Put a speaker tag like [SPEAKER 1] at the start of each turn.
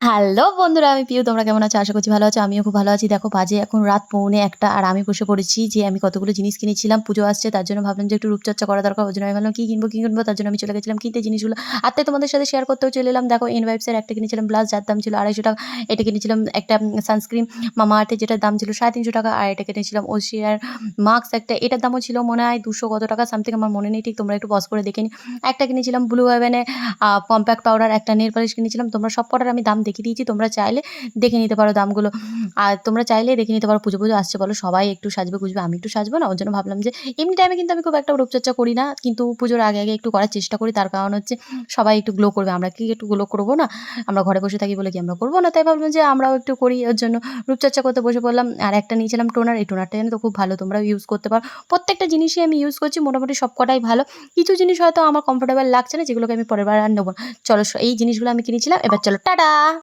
[SPEAKER 1] Hello বন্ধুরা, আমি পিউ। তোমরা কেমন আছো? আশা করছি ভালো আছো। আমিও খুব ভালো আছি। দেখো বাজে এখন রাত 1:45 আর আমি বসে পড়েছি যে আমি কতগুলো জিনিস কিনেছিলাম। পুজো আসছে, তার জন্য ভাবলাম যে একটু রূপচর্চা করা দরকার। ওই জন্য আমি ভাবলাম কি কিনবো, তার জন্য আমি চলে গেছিলাম কিনতে জিনিসগুলো। আর তাই তোমাদের সাথে শেয়ার করতেও চলে এলাম। দেখো ইনভাইবসের একটা কিনেছিলাম ব্লাউজ, যার দাম ছিল 250 টাকা। এটা কিনেছিলাম একটা সানস্ক্রিন মামাআর্থের, যেটার দাম ছিল 350 টাকা। আর এটা কিনেছিলাম ওশিয়ার মাস্ক একটা, এটার দামও ছিল মনে হয় 200 কত টাকা সামথিং, আমার মনে নেই ঠিক। তোমরা একটু পজ করে দেখে নি। একটা কিনেছিলাম ব্লু হেভেনের কম্প্যাক্ট পাউডার, একটা নেল পালিশ কিনেছিলাম। তোমরা সব কটার আমি দাম দেখিয়ে দিয়েছি, তোমরা চাইলে দেখে নিতে পারো দামগুলো। আর তোমরা চাইলে দেখে নিতে পারো। পুজো আসছে, বলো সবাই একটু সাজবে গুজবে, আমি একটু সাজবো না? ওর জন্য ভাবলাম যে এমনি টাইমে কিন্তু আমি খুব একটা রূপচর্চা করি না, কিন্তু পুজোর আগে একটু করার চেষ্টা করি। তার কারণ হচ্ছে সবাই একটু গ্লো করবে, আমরা কি একটু গ্লো করবো না? আমরা ঘরে বসে থাকি বলে কি আমরা করবো না? তাই ভাবলাম যে আমরাও একটু করি, ওর জন্য রূপচর্চা করতে বসে পড়লাম। আর একটা নিয়েছিলাম টোনার, এই টোনারটা জানো তো খুব ভালো, তোমরাও ইউজ করতে পারো। প্রত্যেকটা জিনিসই আমি ইউজ করছি, মোটামুটি সব কটাই ভালো। কিছু জিনিস হয়তো আমার কমফোর্টেবল লাগছে না, যেগুলোকে আমি পরের বার আর নেবো না। চলো এই জিনিসগুলো আমি কিনেছিলাম, এবার চলো টাটা।